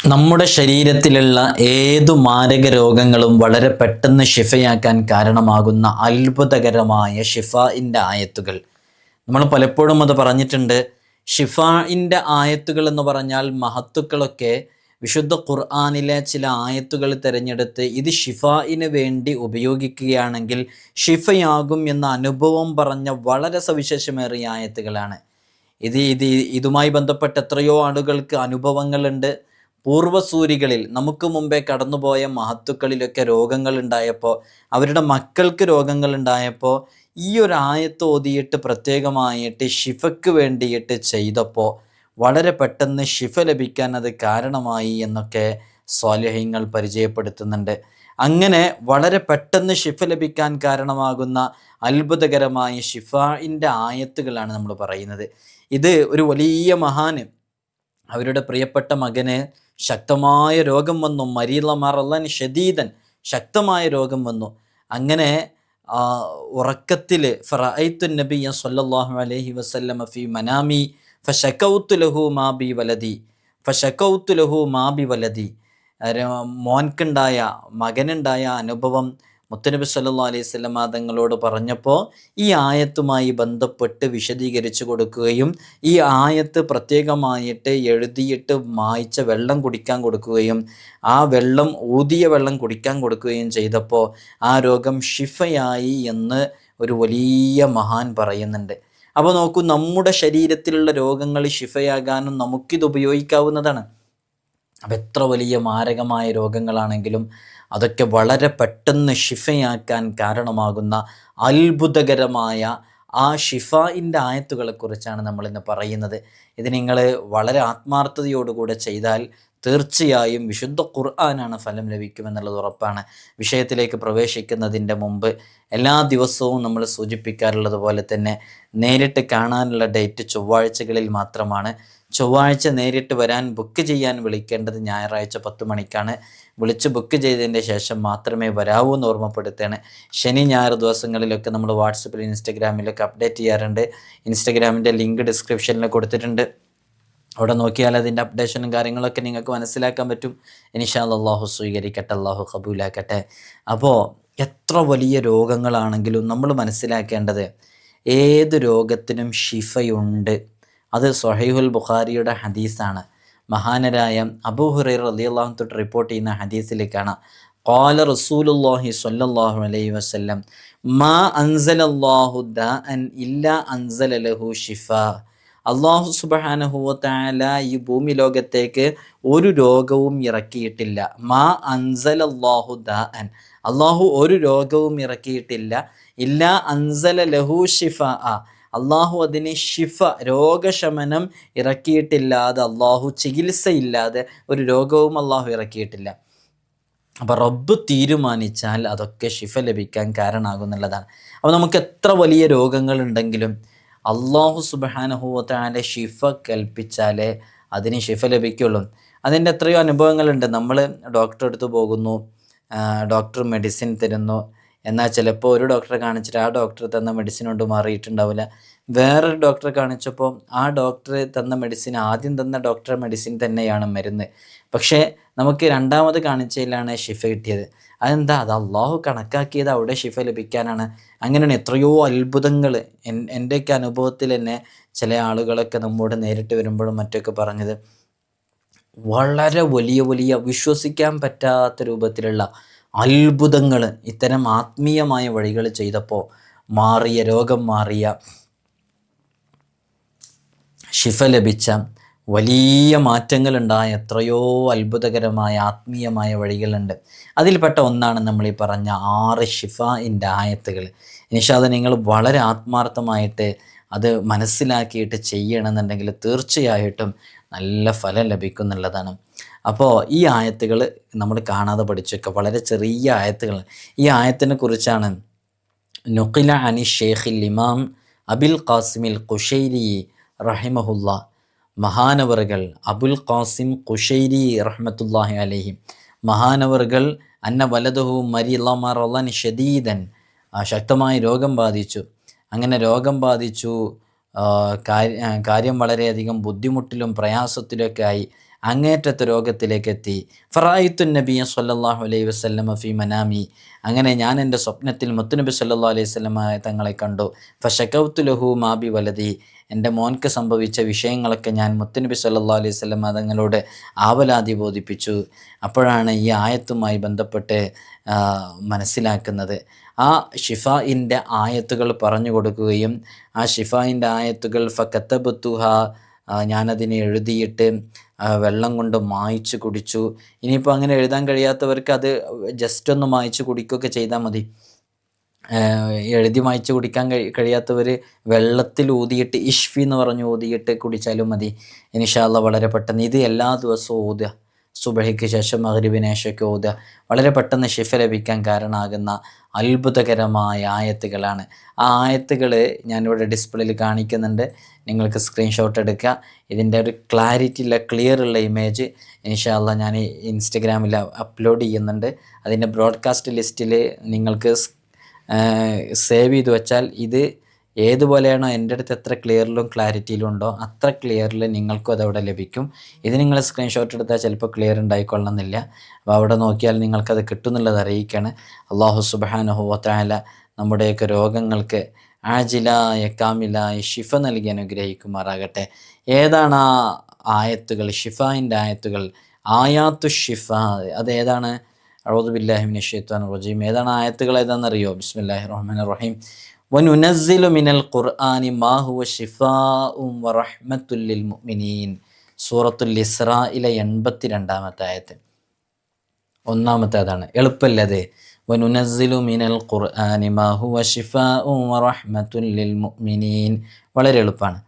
നമ്മുടെ ശരീരത്തിലുള്ള ഏതു മാരക രോഗങ്ങളും വളരെ പെട്ടെന്ന് ഷിഫയാക്കാൻ കാരണമാകുന്ന അത്ഭുതകരമായ ഷിഫാഇൻ്റെ ആയത്തുകൾ. നമ്മൾ പലപ്പോഴും അത് പറഞ്ഞിട്ടുണ്ട്. ഷിഫാഇൻ്റെ ആയത്തുകൾ എന്ന് പറഞ്ഞാൽ മഹത്തുക്കളൊക്കെ വിശുദ്ധ ഖുർആനിലെ ചില ആയത്തുകൾ തിരഞ്ഞെടുത്ത് ഇത് ഷിഫാഇന് വേണ്ടി ഉപയോഗിക്കുകയാണെങ്കിൽ ഷിഫയാകും എന്ന അനുഭവം പറഞ്ഞ വളരെ സവിശേഷമേറിയ ആയത്തുകളാണ്. ഇതുമായി ബന്ധപ്പെട്ട് എത്രയോ ആളുകൾക്ക് അനുഭവങ്ങളുണ്ട്. പൂർവ്വസൂരികളിൽ നമുക്ക് മുമ്പേ കടന്നുപോയ മഹത്തുക്കളിലൊക്കെ രോഗങ്ങൾ ഉണ്ടായപ്പോൾ, അവരുടെ മക്കൾക്ക് രോഗങ്ങൾ ഉണ്ടായപ്പോൾ ഈ ഒരു ആയത്ത് ഓതിയിട്ട് പ്രത്യേകമായിട്ട് ഷിഫയ്ക്ക് വേണ്ടിയിട്ട് ചെയ്തപ്പോൾ വളരെ പെട്ടെന്ന് ഷിഫ ലഭിക്കാൻ അത് കാരണമായി എന്നൊക്കെ സ്വാലിഹീങ്ങൾ പരിചയപ്പെടുത്തുന്നുണ്ട്. അങ്ങനെ വളരെ പെട്ടെന്ന് ഷിഫ ലഭിക്കാൻ കാരണമാകുന്ന അത്ഭുതകരമായ ഷിഫാഇൻ്റെ ആയത്തുകളാണ് നമ്മൾ പറയുന്നത്. ഇത് ഒരു വലിയ മഹാന് അവരുടെ പ്രിയപ്പെട്ട മകന് ശക്തമായ രോഗം വന്നു. മരീള മറലൻ ഷദീദൻ, ശക്തമായ രോഗം വന്നു. അങ്ങനെ ഉറക്കത്തിൽ ഫറഅയ്തു നബിയ സല്ലല്ലാഹു അലൈഹി വസല്ലമ ഫീ മനാമി ഫശകൗതു ലഹു മാ ബി വലദി മോൻക്കുണ്ടായ മകനുണ്ടായ അനുഭവം മുത്തനബി സല്ലല്ലാഹു അലൈഹി വസല്ലമ തങ്ങളോട് പറഞ്ഞപ്പോൾ ഈ ആയത്തുമായി ബന്ധപ്പെട്ട് വിശദീകരിച്ചു കൊടുക്കുകയും ഈ ആയത്ത് പ്രത്യേകമായിട്ട് എഴുതിയിട്ട് മായ്ച്ച വെള്ളം കുടിക്കാൻ കൊടുക്കുകയും ആ വെള്ളം ഊതിയ വെള്ളം കുടിക്കാൻ കൊടുക്കുകയും ചെയ്തപ്പോൾ ആ രോഗം ഷിഫയായി എന്ന് ഒരു വലിയ മഹാൻ പറയുന്നുണ്ട്. അപ്പോൾ നോക്കൂ, നമ്മുടെ ശരീരത്തിലുള്ള രോഗങ്ങൾ ഷിഫയാകാനും നമുക്കിത് ഉപയോഗിക്കാവുന്നതാണ്. അപ്പം എത്ര വലിയ മാരകമായ രോഗങ്ങളാണെങ്കിലും അതൊക്കെ വളരെ പെട്ടെന്ന് ഷിഫയാക്കാൻ കാരണമാകുന്ന അത്ഭുതകരമായ ആ ഷിഫാഇൻ്റെ ആയത്തുകളെക്കുറിച്ചാണ് നമ്മളിന്ന് പറയുന്നത്. ഇത് നിങ്ങൾ വളരെ ആത്മാർത്ഥതയോടുകൂടെ ചെയ്താൽ തീർച്ചയായും വിശുദ്ധ ഖുർആനാണ് ഫലം ലഭിക്കുമെന്നുള്ളത് ഉറപ്പാണ്. വിഷയത്തിലേക്ക് പ്രവേശിക്കുന്നതിൻ്റെ മുമ്പ് എല്ലാ ദിവസവും നമ്മൾ സൂചിപ്പിക്കാറുള്ളത് പോലെ തന്നെ നേരിട്ട് കാണാനുള്ള ഡേറ്റ് ചൊവ്വാഴ്ചകളിൽ മാത്രമാണ്. ചൊവ്വാഴ്ച നേരിട്ട് വരാൻ ബുക്ക് ചെയ്യാൻ വിളിക്കേണ്ടത് ഞായറാഴ്ച 10 മണിക്കാണ്. വിളിച്ച് ബുക്ക് ചെയ്തതിൻ്റെ ശേഷം മാത്രമേ വരാവൂ എന്ന് ഓർമ്മപ്പെടുത്തുകയാണ്. ശനി ഞായർ ദിവസങ്ങളിലൊക്കെ നമ്മൾ വാട്സപ്പിൽ ഇൻസ്റ്റഗ്രാമിലൊക്കെ അപ്ഡേറ്റ് ചെയ്യാറുണ്ട്. ഇൻസ്റ്റഗ്രാമിൻ്റെ ലിങ്ക് ഡിസ്ക്രിപ്ഷനിൽ കൊടുത്തിട്ടുണ്ട്. അവിടെ നോക്കിയാൽ അതിൻ്റെ അപ്ഡേഷനും കാര്യങ്ങളൊക്കെ നിങ്ങൾക്ക് മനസ്സിലാക്കാൻ പറ്റും. ഇൻഷാ അല്ലാഹു സ്വീകരിക്കട്ടെ, അല്ലാഹു ഖബൂലാക്കട്ടെ. അപ്പോൾ എത്ര വലിയ രോഗങ്ങളാണെങ്കിലും നമ്മൾ മനസ്സിലാക്കേണ്ടത് ഏത് രോഗത്തിനും ഷിഫയുണ്ട്. അത് സ്വഹീഹുൽ ബുഖാരിയുടെ ഹദീസാണ്. മഹാനരായ അബൂ ഹുറൈറ റളിയല്ലാഹു അൻഹു തൊട്ട് റിപ്പോർട്ട് ചെയ്യുന്ന ഹദീസിൽ കാണാം, ഖാല റസൂലുള്ളാഹി സ്വല്ലല്ലാഹു അലൈഹി വസല്ലം മാ അൻസലല്ലാഹു ദാഅൻ ഇല്ലാ അൻസല ലഹു ഷിഫാ. അല്ലാഹു സുബ്ഹാനഹു വ തആല ഈ ഭൂമി ലോകത്തേക്ക് ഒരു രോഗവും ഇറക്കിയിട്ടില്ല. മാ അൻസലല്ലാഹു ദാഅൻ, അല്ലാഹു ഒരു രോഗവും ഇറക്കിയിട്ടില്ല. ഇല്ലാ അൻസല ലഹു ഷിഫാ, അള്ളാഹു അതിന് ഷിഫ, രോഗശമനം ഇറക്കിയിട്ടില്ലാതെ, അള്ളാഹു ചികിത്സയില്ലാതെ ഒരു രോഗവും അള്ളാഹു ഇറക്കിയിട്ടില്ല. അപ്പോൾ റബ്ബ് തീരുമാനിച്ചാൽ അതൊക്കെ ഷിഫ ലഭിക്കാൻ കാരണമാകുന്നുള്ളതാണ്. അപ്പോൾ നമുക്ക് എത്ര വലിയ രോഗങ്ങളുണ്ടെങ്കിലും അള്ളാഹു സുബ്ഹാനഹു വ തആല ഷിഫ കൽപ്പിച്ചാലേ അതിന് ഷിഫ ലഭിക്കുള്ളൂ. അതിൻ്റെ എത്രയോ അനുഭവങ്ങളുണ്ട്. നമ്മൾ ഡോക്ടറെ അടുത്ത് പോകുന്നു, ഡോക്ടർ മെഡിസിൻ തരുന്നു. എന്നാൽ ചിലപ്പോൾ ഒരു ഡോക്ടറെ കാണിച്ചിട്ട് ആ ഡോക്ടർ തന്ന മെഡിസിൻ കൊണ്ട് മാറിയിട്ടുണ്ടാവില്ല. വേറൊരു ഡോക്ടറെ കാണിച്ചപ്പോൾ ആ ഡോക്ടർ തന്ന മെഡിസിൻ, ആദ്യം തന്ന ഡോക്ടറെ മെഡിസിൻ തന്നെയാണ് മരുന്ന്. പക്ഷേ നമുക്ക് രണ്ടാമത് കാണിച്ചതിലാണ് ഷിഫ കിട്ടിയത്. അതെന്താ? അത് അള്ളാഹു കണക്കാക്കിയത് അവിടെ ഷിഫ ലഭിക്കാനാണ്. അങ്ങനെയാണ് എത്രയോ അത്ഭുതങ്ങൾ. എൻ്റെയൊക്കെ അനുഭവത്തിൽ തന്നെ ചില ആളുകളൊക്കെ നമ്മോട് നേരിട്ട് വരുമ്പോഴും മറ്റൊക്കെ പറഞ്ഞത് വളരെ വലിയ വലിയ വിശ്വസിക്കാൻ പറ്റാത്ത രൂപത്തിലുള്ള അത്ഭുതങ്ങൾ ഇത്തരം ആത്മീയമായ വഴികൾ ചെയ്തപ്പോൾ മാറിയ, രോഗം മാറിയ, ഷിഫ ലഭിച്ച, വലിയ മാറ്റങ്ങളുണ്ടായ എത്രയോ അത്ഭുതകരമായ ആത്മീയമായ വഴികളുണ്ട്. അതിൽപ്പെട്ട ഒന്നാണ് നമ്മൾ ഈ പറഞ്ഞ 6 ഷിഫാഇൻ്റെ ആയത്തുകൾ. ഇൻഷാ അല്ലാഹ് നിങ്ങൾ വളരെ ആത്മാർത്ഥമായിട്ട് അത് മനസ്സിലാക്കിയിട്ട് ചെയ്യണമെന്നുണ്ടെങ്കിൽ തീർച്ചയായിട്ടും നല്ല ഫലം ലഭിക്കുന്നുള്ളതാണ്. അപ്പോൾ ഈ ആയത്തുകൾ നമ്മൾ കാണാതെ പഠിച്ചൊക്കെ വളരെ ചെറിയ ആയത്തുകൾ. ഈ ആയത്തിനെ കുറിച്ചാണ് നുഖില അനി ഷെയ്ഖിൽ ഇമാം അബുൽ ഖാസിമിൽ ഖുശൈരി റഹിമഹുല്ലാ, മഹാനവറുകൾ അബുൽ ഖാസിം ഖുശൈരി റഹ്മത്തുള്ളാഹി അലൈഹി, മഹാനവറുകൾ അന്ന വലദഹു മരിള മറളൻ ഷദീദൻ, ശക്തമായ രോഗം ബാധിച്ചു. അങ്ങനെ രോഗം ബാധിച്ചു, കാര്യം വളരെയധികം ബുദ്ധിമുട്ടിലും പ്രയാസത്തിലൊക്കെ ആയി. അങ്ങേറ്റത്തെ രോഗത്തിലേക്ക് എത്തി. ഫറായിത്തു നബിയ സല്ലല്ലാഹു അലൈഹി വസല്ലമ ഫി മനാമി, അങ്ങനെ ഞാൻ എൻ്റെ സ്വപ്നത്തിൽ മുത്തുനബി സല്ലല്ലാഹു അലൈഹി വസല്ലമ തങ്ങളെ കണ്ടു. ഫശകൗതു ലഹു മാ ബി വലദി, എൻ്റെ മോൻക്ക് സംഭവിച്ച വിഷയങ്ങളൊക്കെ ഞാൻ മുത്തുനബി സല്ലല്ലാഹു അലൈഹി വസല്ലമ തങ്ങളോട് ആവലാതി ബോധിപ്പിച്ചു. അപ്പോഴാണ് ഈ ആയത്തുമായി ബന്ധപ്പെട്ട് മനസ്സിലാക്കുന്നത്. ആ ഷിഫായിൻ്റെ ആയത്തുകൾ പറഞ്ഞു കൊടുക്കുകയും ആ ഷിഫായിൻ്റെ ആയത്തുകൾ ഫകതബതുഹ, ഞാനതിനെ എഴുതിയിട്ട് വെള്ളം കൊണ്ട് മായ്ച്ച് കുടിച്ചു. ഇനിയിപ്പോൾ അങ്ങനെ എഴുതാൻ കഴിയാത്തവർക്ക് അത് ജസ്റ്റ് ഒന്ന് മായ്ച്ച് കുടിക്കുകയൊക്കെ ചെയ്താൽ മതി. എഴുതി മായ്ച്ച് കുടിക്കാൻ കഴിയാത്തവർ വെള്ളത്തിൽ ഊതിയിട്ട് ഇഷ്ഫി എന്ന് പറഞ്ഞ് ഊതിയിട്ട് കുടിച്ചാലും മതി. ഇൻഷാ അല്ലാഹ് വളരെ പെട്ടെന്ന് ഇത് എല്ലാ ദിവസവും ഊതുക. സുബഹിക്ക് ശേഷം മഗ്രിബിന് ശേഷമൊക്കെ ഓതുക. വളരെ പെട്ടെന്ന് ശിഫ ലഭിക്കാൻ കാരണമാകുന്ന അത്ഭുതകരമായ ആയത്തുകളാണ്. ആ ആയത്തുകൾ ഞാനിവിടെ ഡിസ്പ്ലേയിൽ കാണിക്കുന്നുണ്ട്, നിങ്ങൾക്ക് സ്ക്രീൻഷോട്ട് എടുക്കുക. ഇതിൻ്റെ ഒരു ക്ലാരിറ്റി ഉള്ള ക്ലിയർ ഉള്ള ഇമേജ് ഇൻഷാ അല്ലാഹ് ഞാൻ ഇൻസ്റ്റഗ്രാമിൽ അപ്ലോഡ് ചെയ്യുന്നുണ്ട്. അതിൻ്റെ ബ്രോഡ്കാസ്റ്റ് ലിസ്റ്റിൽ നിങ്ങൾക്ക് സേവ് ചെയ്ത് വെച്ചാൽ ഇത് ഏതുപോലെയാണോ എൻ്റെ അടുത്ത് എത്ര ക്ലിയറിലും ക്ലാരിറ്റിയിലും ഉണ്ടോ അത്ര ക്ലിയറിൽ നിങ്ങൾക്കും അതവിടെ ലഭിക്കും. ഇത് നിങ്ങൾ സ്ക്രീൻഷോട്ട് എടുത്താൽ ചിലപ്പോൾ ക്ലിയർ ഉണ്ടായിക്കൊള്ളണമെന്നില്ല. അപ്പോൾ അവിടെ നോക്കിയാൽ നിങ്ങൾക്കത് കിട്ടുന്നുള്ളത് അറിയിക്കുകയാണ്. അല്ലാഹു സുബ്ഹാനഹു വ തആല നമ്മുടെയൊക്കെ രോഗങ്ങൾക്ക് ആജിലായ കാമിലായ ഷിഫ നൽകി അനുഗ്രഹിക്കുമാറാകട്ടെ. ഏതാണ് ആ ആയത്തുകൾ? ഷിഫായിൻ്റെ ആയത്തുകൾ, ആയാത്തു ഷിഫ. അതേതാണ്? അഊദു ബില്ലാഹി മിനശ് ശൈത്വാനിർ റജീം. ഏതാണ് ആയത്തുകൾ? ഏതാണെന്നറിയോ? ബിസ്മില്ലാഹിർ റഹ്മാനിർ റഹീം. വനുനസ്സിലു മിനൽ ഖുർആനി മാ ഹുവ ശിഫാഉൻ വറഹ്മത്തുൽ ലിൽ മുഅ്മിനീൻ. സൂറത്തുൽ ഇസ്രായിലെ 82-ാമത്തെ ആയത്ത്. ഒന്നാമത്തേതാണ്, എളുപ്പമല്ലത്. വനുനസ്സിലു മിനൽ ഖുർആനി മാ ഹുവ ശിഫാഉൻ വറഹ്മത്തുൽ ലിൽ മുഅ്മിനീൻ, വളരെ എളുപ്പമാണ്.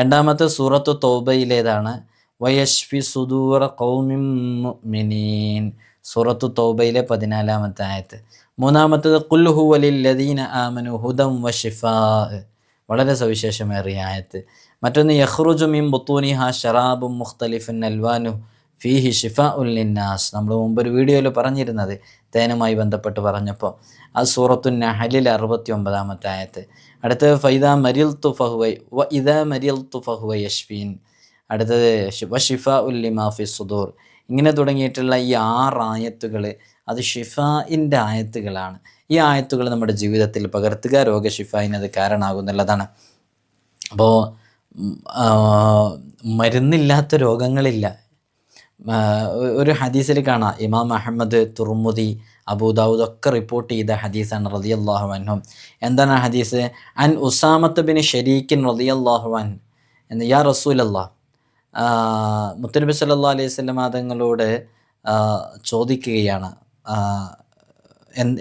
രണ്ടാമത്തെ സൂറത്തു തൗബയിലേതാണ്, വയശ്ഫി സുദൂറ ഖൗമിൻ മുഅ്മിനീൻ. സൂറത്തു തൗബയിലെ 14-ാമത്തെ ആയത്ത്. മൂന്നാമത്തേത് ഖുൽ ഹുവ ലില്ലദീന ആമനു ഹുദൻ വശിഫാ, വളരെ സവിശേഷമേറിയ ആയത്ത്. മറ്റൊന്ന് യഖ്റുജു മിൻ ബുത്തൂനിഹാ ശറാബുൻ മുഖ്തലിഫുൻ അൽവാനുഹു ഫീഹി ശിഫാഉൻ ലിന്നാസ്. നമ്മൾ മുമ്പൊരു വീഡിയോയിൽ പറഞ്ഞിരുന്നത് തേനുമായി ബന്ധപ്പെട്ട് പറഞ്ഞപ്പോൾ. അത് സൂറത്തു നഹലിലെ 69-ാമത്തെ ആയത്ത്. അടുത്തത് ഫൈദാ മരിൽതു ഫഹുവ വ ഇദാ മരിൽതു ഫഹുവ യശ്ഫീൻ. അടുത്തത് വശിഫാഉൻ ലിമാ ഫി സുദൂർ. ഇങ്ങനെ തുടങ്ങിയിട്ടുള്ള ഈ 6 ആയത്തുകൾ അത് ഷിഫായിൻ്റെ ആയത്തുകളാണ്. ഈ ആയത്തുകൾ നമ്മുടെ ജീവിതത്തിൽ പകർത്തുക, രോഗശിഫായിന് അത് കാരണമാകുന്നുള്ളതാണ്. അപ്പോൾ മരുന്നില്ലാത്ത രോഗങ്ങളില്ല. ഒരു ഹദീസിൽ കാണാം, ഇമാം അഹമ്മദ്, തുർമുദി, അബൂദാവൂദ് ഒക്കെ റിപ്പോർട്ട് ചെയ്ത ഹദീസാണ് റളിയല്ലാഹു അൻഹു. എന്താണ് ആ ഹദീസ്? അൻ ഉസാമത്ത് ബിൻ ശരീക്കിൻ റളിയല്ലാഹു അൻഹു എന്ന്, യാ റസൂലല്ലാഹ്, മുത്തനബി സല്ലല്ലാഹു അലൈഹി വസല്ലം തങ്ങളോട് ചോദിക്കുകയാണ്.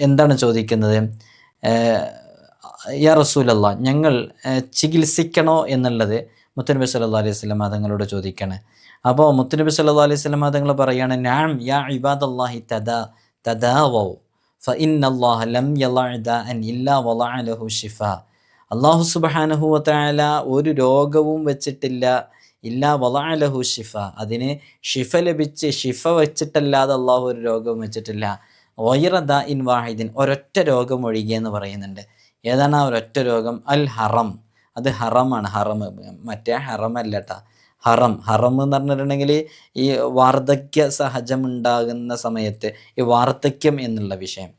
എന്താണ് ചോദിക്കുന്നത്? യാ റസൂലല്ലാഹ്, ഞങ്ങൾ ചികിത്സിക്കണോ എന്നുള്ളത് മുത്തനബി സല്ലല്ലാഹു അലൈഹി വസല്ലം തങ്ങളോട് ചോദിക്കണേ. അപ്പോൾ മുത്തനബി സല്ലല്ലാഹു അലൈഹി വസല്ലം തങ്ങൾ പറയാണ്, നഅം യാ ഇബാദല്ലാഹി തദാവൗ ഫഇന്നല്ലാഹ ലം യളഅ ദാഅൻ ഇല്ലാ വളഅ ലഹു ശിഫാ. അല്ലാഹു സുബ്ഹാനഹു വ തആല ഒരു രോഗവും വെച്ചിട്ടില്ല, ഇല്ലാ വളഅ ലഹു ശിഫ, അതിന് ഷിഫ ലഭിച്ച് ഷിഫ വെച്ചിട്ടല്ലാതെ അള്ളാഹു ഒരു രോഗവും വെച്ചിട്ടില്ല. ഗൈറ ദാഇൻ വാഹിദിൻ, ഒരൊറ്റ രോഗം ഒഴികെയെന്ന് പറയുന്നുണ്ട്. ഏതാണ് ആ ഒരൊറ്റ രോഗം? അൽ ഹറം. അത് ഹറമാണ്. ഹറം മറ്റേ ഹറമല്ല കേട്ടോ, ഹറം. ഹറം എന്ന് പറഞ്ഞിട്ടുണ്ടെങ്കിൽ ഈ വാർദ്ധക്യ സഹജമുണ്ടാകുന്ന സമയത്ത് ഈ വാർദ്ധക്യം എന്നുള്ള വിഷയം,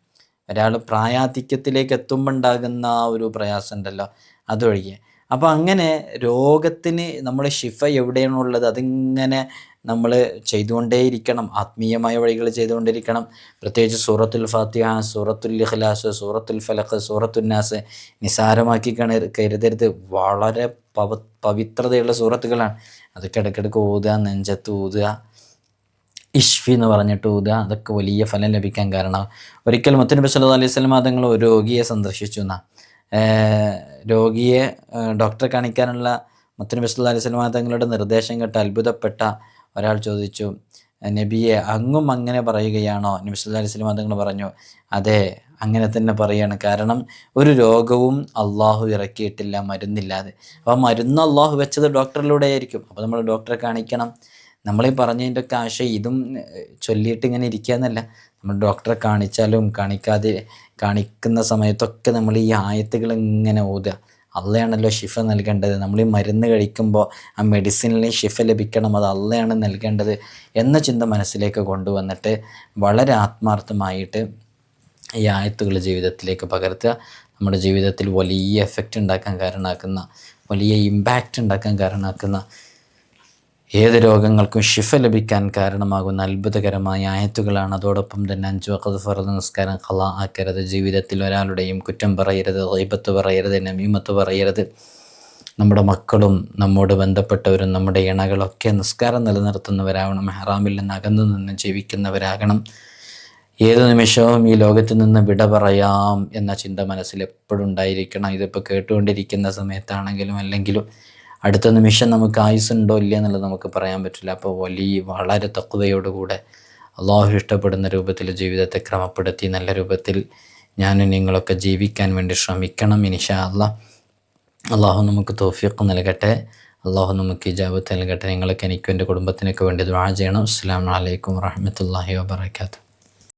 ഒരാൾ പ്രായാധിക്യത്തിലേക്ക് എത്തുമ്പോൾ ഉണ്ടാകുന്ന ആ ഒരു പ്രയാസം ഉണ്ടല്ലോ, അതൊഴികെ. അപ്പോൾ അങ്ങനെ രോഗത്തിന് നമ്മൾ ഷിഫ എവിടെയാണുള്ളത് അതിങ്ങനെ നമ്മൾ ചെയ്തുകൊണ്ടേയിരിക്കണം, ആത്മീയമായ വഴികൾ ചെയ്തുകൊണ്ടിരിക്കണം. പ്രത്യേകിച്ച് സൂറത്തുൽ ഫാത്തിഹ, സൂറത്തുൽ ഇഖ്ലാസ്, സൂറത്തുൽ ഫലഖ്, സൂറത്തുൽ നാസ് നിസാരമാക്കി കരുതരുത്. വളരെ പവിത്രതയുള്ള സൂറത്തുകളാണ്. അതൊക്കെ ഇടയ്ക്കിടയ്ക്ക് ഊതുക, നെഞ്ചത്ത് ഊതുക, ഇഷ്ഫി എന്ന് പറഞ്ഞിട്ട് ഊതുക. അതൊക്കെ വലിയ ഫലം ലഭിക്കാൻ കാരണം. ഒരിക്കൽ മുത്തനബി സല്ലല്ലാഹു അലൈഹി വസല്ലം തങ്ങൾ ഒരു രോഗിയെ സന്ദർശിച്ചു എന്നാ. രോഗിയെ ഡോക്ടറെ കാണിക്കാനുള്ള മുത്തനബി സല്ലല്ലാഹു അലൈഹി വസല്ലം തങ്ങളുടെ നിർദ്ദേശം കേട്ട് അത്ഭുതപ്പെട്ട ഒരാൾ ചോദിച്ചു, നബിയെ അങ്ങും അങ്ങനെ പറയുകയാണോ? നബി സല്ലല്ലാഹു അലൈഹി വസല്ലം തങ്ങൾ പറഞ്ഞു, അതെ, അങ്ങനെ തന്നെ പറയാണ്. കാരണം ഒരു രോഗവും അള്ളാഹു ഇറക്കിയിട്ടില്ല മരുന്നില്ലാതെ. അപ്പോൾ മരുന്ന് അള്ളാഹു വെച്ചത് ഡോക്ടറിലൂടെ ആയിരിക്കും. അപ്പോൾ നമ്മൾ ഡോക്ടറെ കാണിക്കണം. നമ്മളീ പറഞ്ഞതിൻ്റെ ഒക്കെ ആശയം ഇതും ചൊല്ലിയിട്ട് ഇങ്ങനെ ഇരിക്കുക എന്നല്ല. നമ്മൾ ഡോക്ടറെ കാണിച്ചാലും കാണിക്കുന്ന സമയത്തൊക്കെ നമ്മൾ ഈ ആയത്തുകൾ ഇങ്ങനെ ഓതുക. അള്ളയാണല്ലോ ഷിഫ നൽകേണ്ടത്. നമ്മൾ ഈ മരുന്ന് കഴിക്കുമ്പോൾ ആ മെഡിസിനിൽ ഷിഫ ലഭിക്കണം, അത് അള്ളയാണ് നൽകേണ്ടത് എന്ന ചിന്ത മനസ്സിലേക്ക് കൊണ്ടുവന്നിട്ട് വളരെ ആത്മാർത്ഥമായിട്ട് ഈ ആയത്തുകൾ ജീവിതത്തിലേക്ക് പകർത്തുക. നമ്മുടെ ജീവിതത്തിൽ വലിയ എഫക്റ്റ് ഉണ്ടാക്കാൻ കാരണമാക്കുന്ന, വലിയ ഇമ്പാക്റ്റ് ഉണ്ടാക്കാൻ കാരണമാക്കുന്ന, ഏത് രോഗങ്ങൾക്കും ഷിഫ ലഭിക്കാൻ കാരണമാകുന്ന അത്ഭുതകരമായ ആയത്തുകളാണ്. അതോടൊപ്പം തന്നെ 5 വഖ്ത് ഫർദ് നിസ്കാരം ഖളാ ആക്കരുത്, ജീവിതത്തിൽ ഒരാളുടെയും കുറ്റം പറയരുത്, ഗീബത്ത് പറയരുത്, നമീമത്ത് പറയരുത്. നമ്മുടെ മക്കളും നമ്മോട് ബന്ധപ്പെട്ടവരും നമ്മുടെ ഇണകളൊക്കെ നിസ്കാരം നിലനിർത്തുന്നവരാവണം, ഹറാമിൽ നിന്ന് അകന്നു നിന്ന് ജീവിക്കുന്നവരാകണം. ഏതു നിമിഷവും ഈ ലോകത്ത് നിന്ന് വിട പറയാം എന്ന ചിന്ത മനസ്സിൽ എപ്പോഴും ഉണ്ടായിരിക്കണം. ഇതിപ്പോൾ കേട്ടുകൊണ്ടിരിക്കുന്ന സമയത്താണെങ്കിലും അല്ലെങ്കിലും അടുത്ത നിമിഷം നമുക്ക് ആയുസ്സുണ്ടോ ഇല്ല എന്നുള്ളത് നമുക്ക് പറയാൻ പറ്റില്ല. അപ്പോൾ വളരെ തഖ്വയോടുകൂടെ അള്ളാഹു ഇഷ്ടപ്പെടുന്ന രൂപത്തിൽ ജീവിതത്തെ ക്രമപ്പെടുത്തി നല്ല രൂപത്തിൽ ഞാനും നിങ്ങളൊക്കെ ജീവിക്കാൻ വേണ്ടി ശ്രമിക്കണം ഇൻഷാ അല്ലാഹ്. അള്ളാഹു നമുക്ക് തൗഫീഖ് നൽകട്ടെ, അള്ളാഹു നമുക്ക് ഇജാബത്ത് നൽകട്ടെ. നിങ്ങളൊക്കെ എനിക്കും എൻ്റെ കുടുംബത്തിനൊക്കെ വേണ്ടി ദുആ ചെയ്യണം. അസ്സലാമു അലൈക്കും വറഹ്മത്തുള്ളാഹി വബറകാതുഹു.